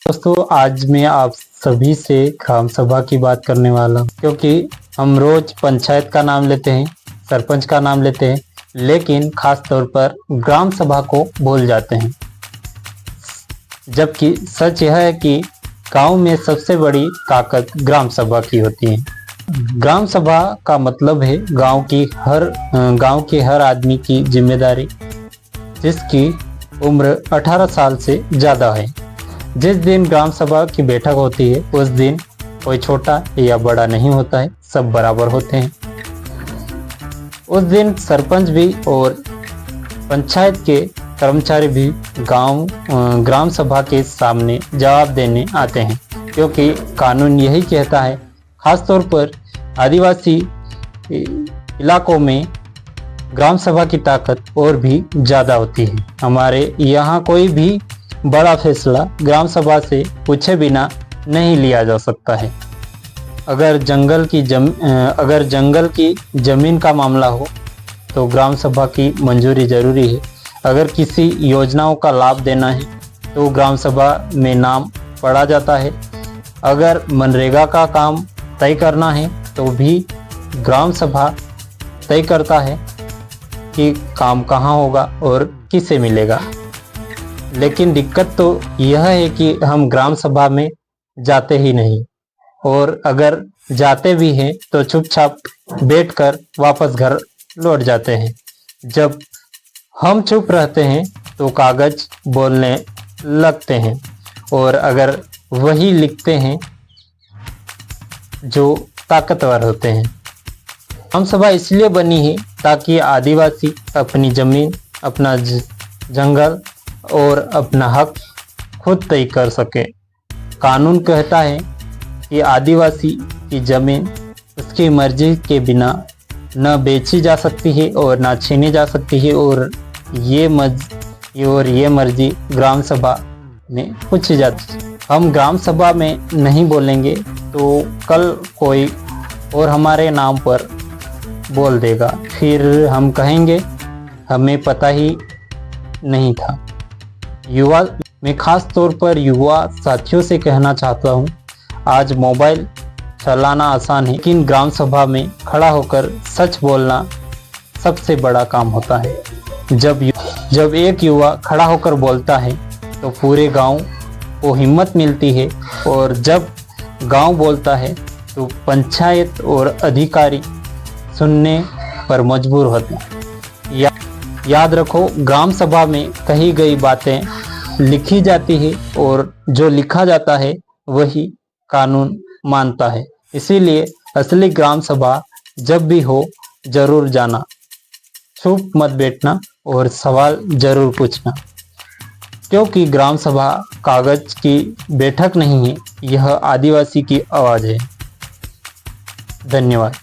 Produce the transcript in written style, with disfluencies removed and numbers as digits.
दोस्तों, आज मैं आप सभी से ग्राम सभा की बात करने वाला हूँ, क्योंकि हम रोज पंचायत का नाम लेते हैं, सरपंच का नाम लेते हैं, लेकिन खास तौर पर ग्राम सभा को भूल जाते हैं। जबकि सच यह है कि गांव में सबसे बड़ी ताकत ग्राम सभा की होती है। ग्राम सभा का मतलब है गांव के हर आदमी की जिम्मेदारी, जिसकी उम्र 18 साल से ज़्यादा है। जिस दिन ग्राम सभा की बैठक होती है उस दिन कोई छोटा या बड़ा नहीं होता है, सब बराबर होते हैं। उस दिन सरपंच भी और पंचायत के कर्मचारी भी ग्राम सभा के सामने जवाब देने आते हैं, क्योंकि कानून यही कहता है। खासतौर पर आदिवासी इलाकों में ग्राम सभा की ताकत और भी ज़्यादा होती है। हमारे यहाँ कोई भी बड़ा फैसला ग्राम सभा से पूछे बिना नहीं लिया जा सकता है। अगर जंगल की जमीन का मामला हो तो ग्राम सभा की मंजूरी जरूरी है। अगर किसी योजनाओं का लाभ देना है तो ग्राम सभा में नाम पढ़ा जाता है। अगर मनरेगा का काम तय करना है तो भी ग्राम सभा तय करता है कि काम कहाँ होगा और किसे मिलेगा। लेकिन दिक्कत तो यह है कि हम ग्राम सभा में जाते ही नहीं, और अगर जाते भी हैं तो चुपचाप बैठकर वापस घर लौट जाते हैं। जब हम चुप रहते हैं तो कागज बोलने लगते हैं, और अगर वही लिखते हैं जो ताकतवर होते हैं। ग्राम सभा इसलिए बनी है ताकि आदिवासी अपनी जमीन, अपना जंगल और अपना हक खुद तय कर सके। कानून कहता है कि आदिवासी की जमीन उसकी मर्जी के बिना न बेची जा सकती है और न छीनी जा सकती है, और ये मर्जी ग्राम सभा में पूछी जाती है। हम ग्राम सभा में नहीं बोलेंगे तो कल कोई और हमारे नाम पर बोल देगा, फिर हम कहेंगे हमें पता ही नहीं था। मैं खास तौर पर युवा साथियों से कहना चाहता हूँ, आज मोबाइल चलाना आसान है, लेकिन ग्राम सभा में खड़ा होकर सच बोलना सबसे बड़ा काम होता है। जब एक युवा खड़ा होकर बोलता है तो पूरे गांव को हिम्मत मिलती है, और जब गांव बोलता है तो पंचायत और अधिकारी सुनने पर मजबूर होते हैं। याद रखो, ग्राम सभा में कही गई बातें लिखी जाती है, और जो लिखा जाता है वही कानून मानता है। इसीलिए असली ग्राम सभा जब भी हो जरूर जाना, चुप मत बैठना और सवाल जरूर पूछना, क्योंकि ग्राम सभा कागज की बैठक नहीं है, यह आदिवासी की आवाज़ है। धन्यवाद।